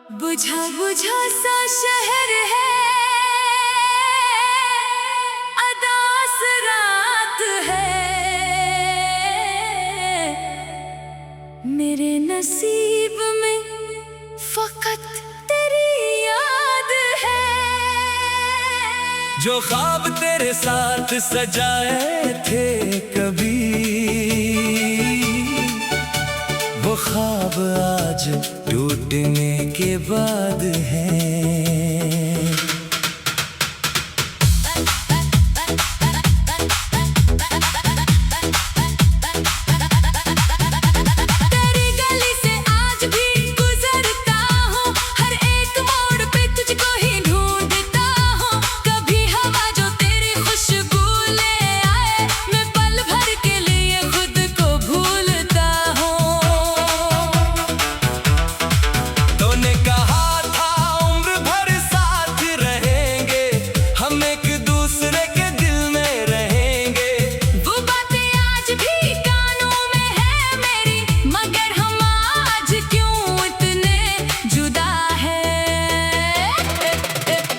बुझा बुझा सा शहर है, अदास रात है, मेरे नसीब में फकत तेरी याद है। जो ख्वाब तेरे साथ सजाए थे कभी, वो ख्वाब आज टूटने के बाद है।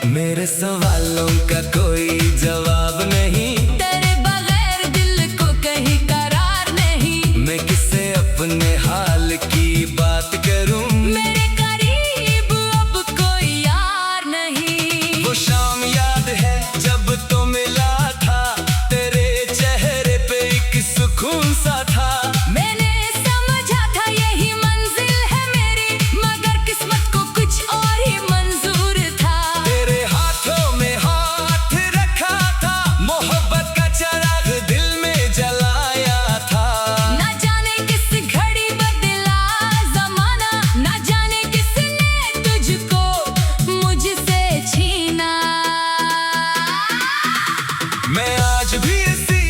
मेरे सवालों का कोई जवाब नहीं, तेरे बगैर दिल को कहीं करार नहीं। मैं किससे अपने हाल की बात करूं, मेरे करीब अब कोई यार नहीं। वो शाम याद है जब तो मिला था, तेरे चेहरे पे एक सुकून सा था। मैंने समझा था यही मंजिल है मेरी, मगर किस्मत को कुछ और ही मंजूर था। तेरे हाथों में हाथ रखा था, मोहब्बत का चिराग दिल में जलाया था। ना जाने किस घड़ी बदला जमाना, ना जाने किसने तुझको मुझसे छीना। मैं आज भी इसी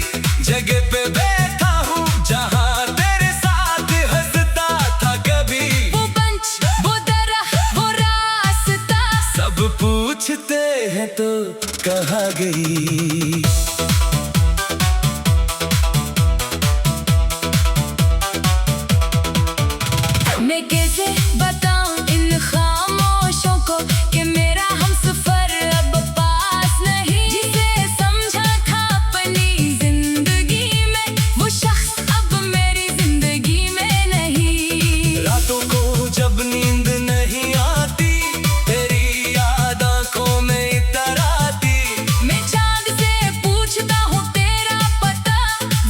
जगह पे बैठा हूँ जहाँ तेरे साथ हंसता था कभी। वो पंच, वो दरख्त, वो रास्ता, सब पूछते हैं तो कहाँ गई। मैं कैसे बताऊं इन खामोशों को कि मेरा हमसफर अब पास नहीं। जिसे समझा था अपनी जिंदगी में, वो शख्स अब मेरी जिंदगी में नहीं। रातों को जब नींद नहीं आती, तेरी याद आंखों में इतर आती। मैं चांद से पूछता हूँ तेरा पता,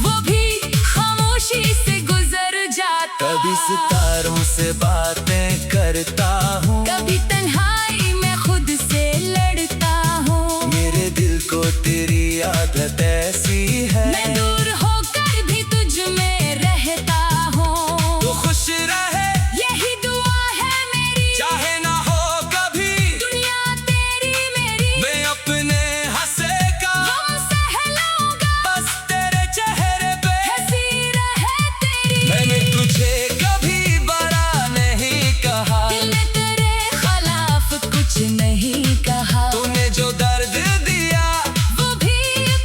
वो भी खामोशी से गुजर जाता। कभी सितारों से बातें करता हूँ, कभी तन्हाई में खुद से लड़ता हूँ। मेरे दिल को तेरी आदत ऐसी है, मैं दूर होकर भी तुझ में रहता हूँ। तो खुश रहे यही दुआ है मेरी, चाहे ना हो कभी दुनिया तेरी मेरी। मैं अपने हंसे का गम सह लूंगा, बस तेरे चेहरे पे हंसी रहे तेरी। मैंने तुझे कभी बड़ा नहीं कहा, दिल ने तेरे खिलाफ कुछ नहीं कहा। तूने जो दर्द दिया वो भी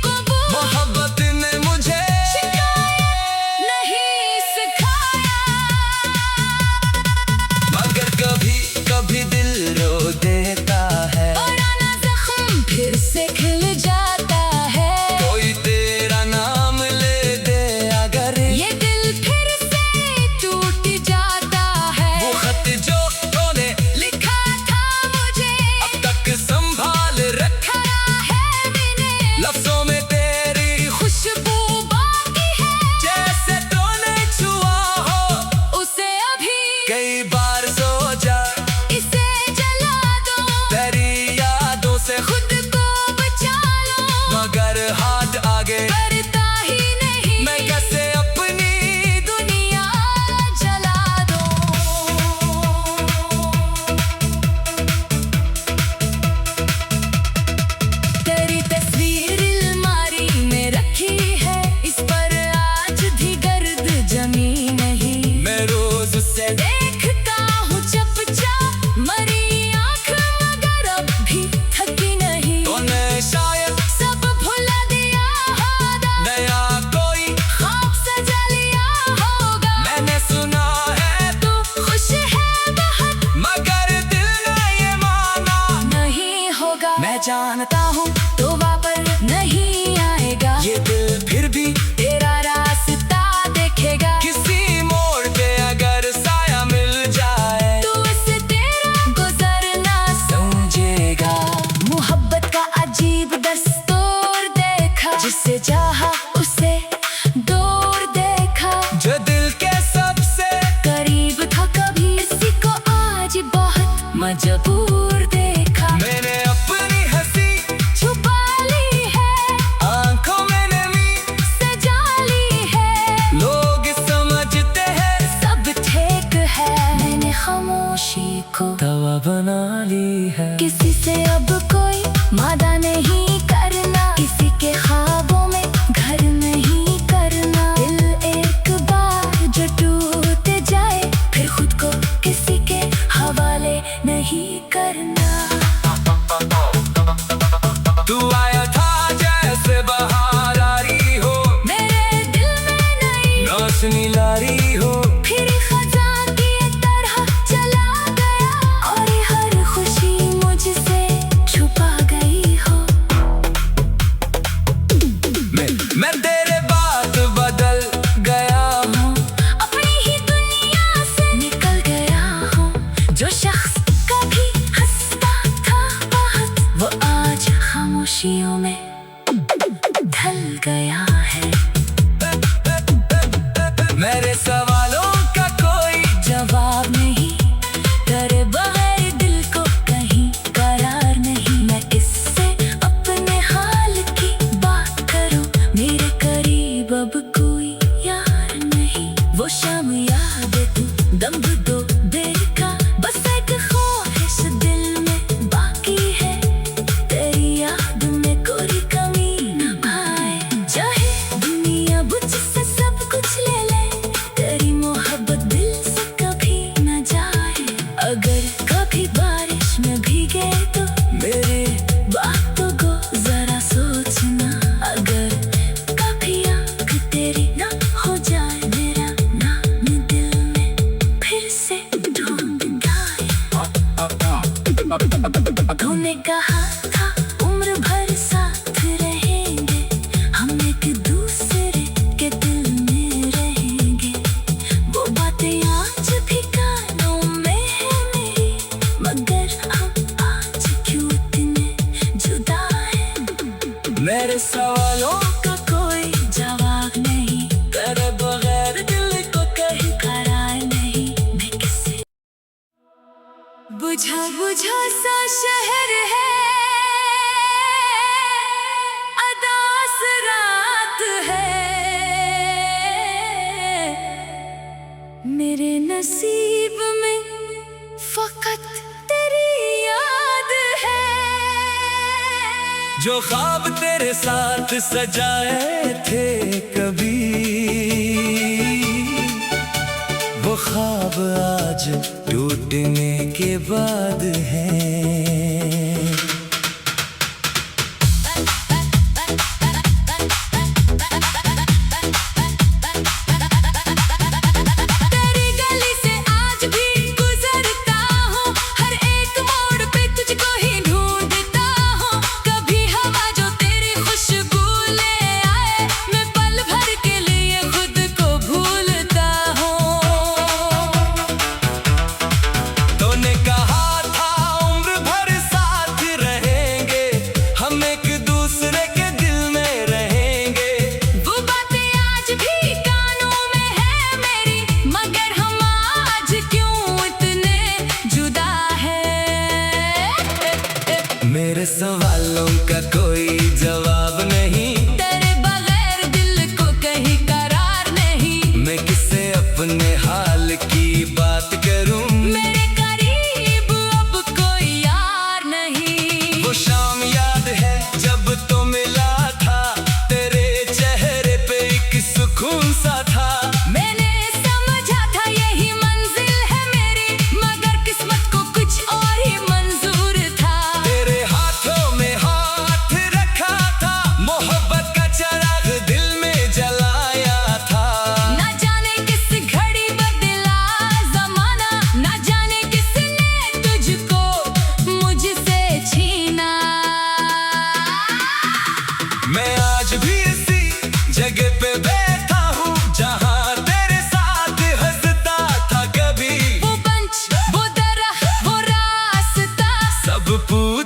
कबूल, मोहब्बत ने मुझे शिकायत नहीं सिखाया। मगर कभी कभी दिल रो देता है, पुराना जख्म फिर से खिल जाता है। कोई तेरा नाम ले दे अगर, ये दिल फिर से टूट जाता है। वो खत जो तूने लिखा था मुझे, अब तक संभाल रखा खरा है मैंने। लफ्जों में तेरी खुशबू बाकी है, जैसे तूने छुआ हो। उसे अभी कई बार सोचा इसे जला दो, तेरी यादों से खुद को बचा लो, मगर हाथ आगे करता ही नहीं। मैं कैसे अपनी दुनिया जला दो। तेरी तस्वीर अलमारी में रखी है, इस पर आज भी गर्द जमी नहीं। मैं रोज से देखता जानता हूँ तौबा पर नहीं आएगा, ये दिल फिर भी तेरा रास्ता देखेगा। किसी मोड़ पे अगर साया मिल जाए तू इससे तेरा गुजरना समझेगा। मोहब्बत का अजीब दस्तूर देखा, जिसे चाहा उसे दूर देखा। जो दिल के सबसे करीब था कभी किसी को आज बहुत मजबूर देखा। मैंने अपनी हंसी छुपा ली है, आंखों में नमी सजा ली है। लोग समझते हैं सब ठीक है, मैंने खामोशी को दवा बना ली है। किसी से अब कोई वादा नहीं करना, किसी के ख्वाबों में घर नहीं करना। दिल एक बार जो टूट जाए फिर खुद को किसी के हवाले नहीं करना। तू आया था जैसे बहार आ रही हो, मेरे दिल में नई रोशनी ला रही हो। फिर खजान की तरह चला गया, और हर खुशी मुझसे छुपा गई हो। मैं तेरे बाद बदल गया हूँ, अपनी ही दुनिया से निकल गया हूँ। जो शख्स कभी हंसता था बहुत, वो आज खामोशियों में ढल गया है। मेरे सवालों का कोई जवाब नहीं, तेरे बगैर दिल को कहीं करार नहीं। मैं किससे अपने हाल की बात करूं, मेरे करीब अब कोई यार नहीं। वो शाम याद तू दम दो दिल का, बस एक ख्वाहिश दिल में बाकी है। तेरी याद में कोई कमी न आए, चाहे दुनिया मुझसे सब कुछ ले ले, तेरी मोहब्बत दिल से कभी न जाए। अगर कभी बारिश में भीगे तो मेरे बातों को जरा सोचना। अगर कभी आँख तेरी ना हो जाए, मेरा नाम दिल में फिर से ढूंढ आए। तूने कहा था उम्र भर साथ रहेंगे, हम एक दूसरे के दिल में रहेंगे। वो बातें आज भी कानों में है मेरी, मगर हम आज क्यों इतने जुदा हैं। मेरे सवालों का कोई जवाब नहीं, तेरे बगैर दिल को कहीं करार नहीं। मैं किसे बुझा बुझा सा शहर है, अदास रात है। मेरे नसीब में फकत तेरी याद है। जो ख्वाब तेरे साथ सजाए थे कभी, वो ख्वाब आज टूटने के बाद हैं। तेरी गली से आज भी गुजरता हूँ, हर एक मोड़ पे तुझको ही ढूंढता हूँ। कभी हवा जो तेरी खुशबू ले आए, मैं पल भर के लिए खुद को भूलता हूँ। तूने कहा था उम्र भर साथ रहेंगे, हम एक दूसरे के दिल में रहेंगे। वो बातें आज भी कानों में है मेरी, मगर हम आज क्यों इतने जुदा हैं। मेरे सवालों का कोई जवाब नहीं, तेरे बगैर दिल को कहीं करार नहीं। मैं किससे अपने हाल की बात करूं। मेरे करीब अब कोई यार नहीं। वो शाम याद है जब तो मिला था, तेरे चेहरे पे एक सुकून सा था। मैंने समझा था यही मंजिल है मेरी, मगर किस्मत को कुछ और ही मंजूर था। तेरे हाथों में हाथ रखा था,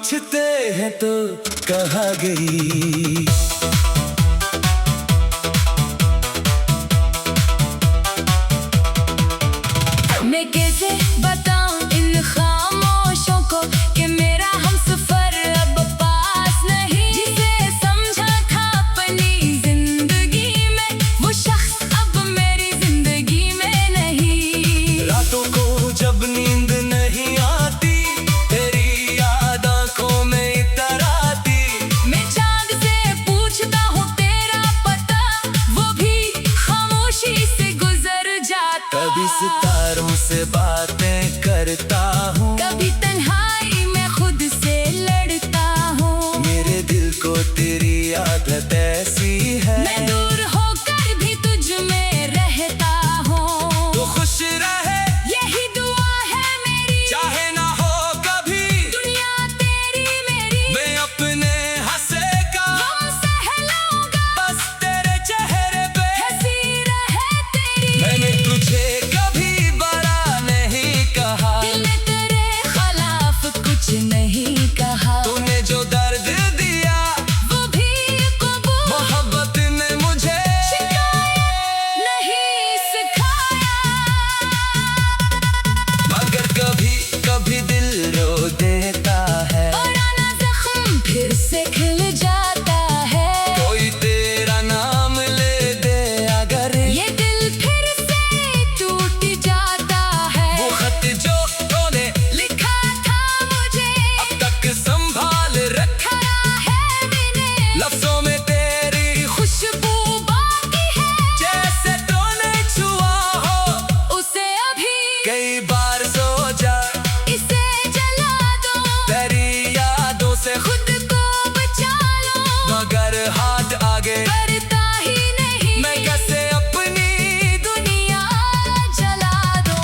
पूछते हैं तो कहाँ गई। मैं कैसे बताऊं इन खामोशों को कि मेरा हमसफर अब पास नहीं। जिसे समझा था अपनी जिंदगी में, वो शख्स अब मेरी जिंदगी में नहीं। रातों को जब नींद नहीं आती, तेरी याद आंखों में इतर आती। मैं चांद से पूछता हूँ तेरा पता, वो भी खामोशी से गुजर जाता। कभी सितारों से बातें करता हूँ, कभी तन्हाई में खुद से लड़ता हूँ। मेरे दिल को तेरी आदत ऐसी है। मैं दूर होकर भी तुझ में रहता हूँ। तो खुश रहे यही दुआ है मेरी, चाहे ना हो कभी दुनिया तेरी मेरी। मैं अपने हंसे का गम सहलाऊंगा, बस तेरे चेहरे पे हंसी रहे तेरी। मैंने तुझे कभी बड़ा नहीं कहा, दिल ने तेरे खिलाफ कुछ नहीं कहा। तूने जो दर्द दिया वो भी कबूल, मोहब्बत ने मुझे शिकायत नहीं सिखाया। मगर कभी कभी दिल रो देता है, पुराना जख्म फिर से खिल जाता है। कोई तेरा नाम ले दे अगर ये दिल फिर से टूट जाता है। वो खत जो तूने लिखा था मुझे, अब तक संभाल रखा है मैंने। लफ्जों में तेरी खुशबू बाकी है, जैसे तूने छुआ हो। उसे अभी कई बार सोचा इसे जला दो, तेरी यादों से खुद को बचा लो। मगर हाथ आगे करता ही नहीं, मैं कैसे अपनी दुनिया जला दो।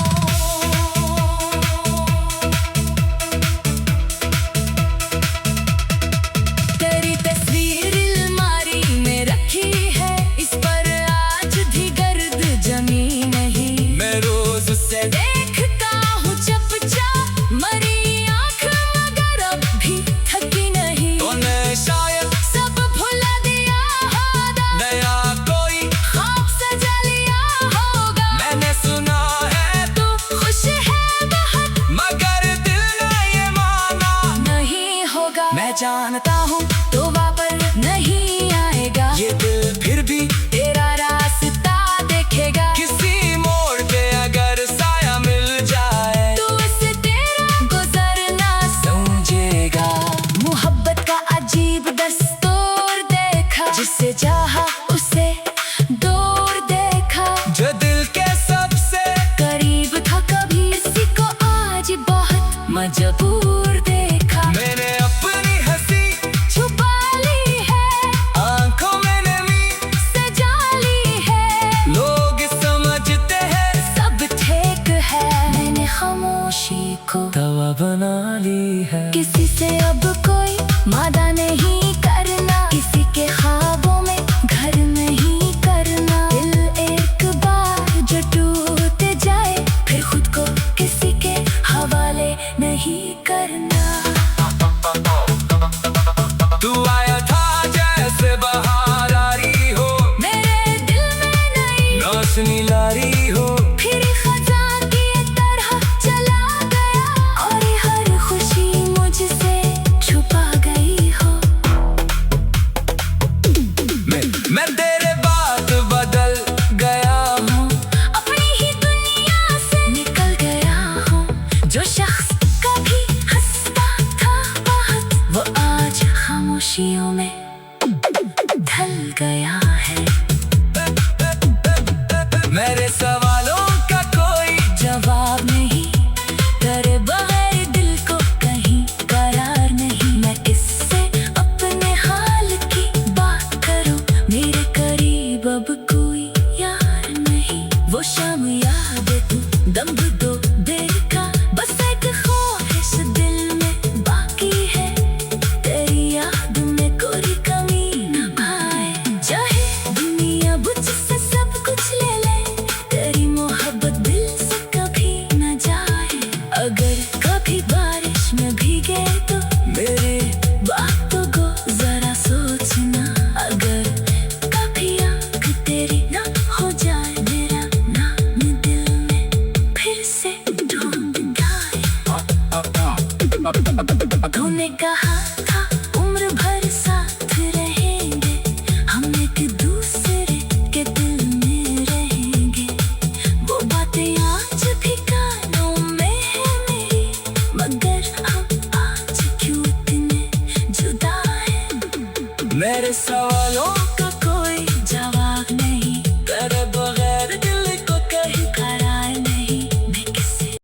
तेरी तस्वीर अलमारी में रखी है, इस पर आज भी गर्द जमी नहीं। मैं रोज से देखता हूँ चपचाप मरी आँख, मगर अब भी थकी नहीं। तूने शायद सब भुला दिया होगा, नया कोई ख्वाब सजा लिया होगा। मैंने सुना है तू खुश है बहुत, मगर दिल ने ये माना नहीं होगा। मैं जानता हूँ तो वापस नहीं आएगा, ये दिल फिर भी तेरा रास्ता देखेगा। किसी मोड़ पे अगर साया मिल जाए तू इसे तेरा गुजरना समझेगा। मोहब्बत का अजीब दस्तूर देखा, जिसे चाहा उसे दूर देखा। जो दिल के सबसे करीब था कभी, इसी को आज बहुत मजबूर देखा। मैंने अपनी हंसी छुपा ली है, आंखों में नमी सजा ली है। लोग समझते हैं सब ठीक है, मैंने खामोशी को दवा बना ली है। किसी से अब कोई वादा नहीं करना, किसी के ख्वाबों में घर नहीं करना। दिल एक बार जो टूट जाए, फिर खुद को किसी के हवाले नहीं करना। तू आया था जैसे बहार आ रही हो, मेरे दिल में नई रोशनी ला रही हो। फिर खजा की तरह चला गया, और हर खुशी मुझसे छुपा गई हो। मैं तेरे बारे तूने कहा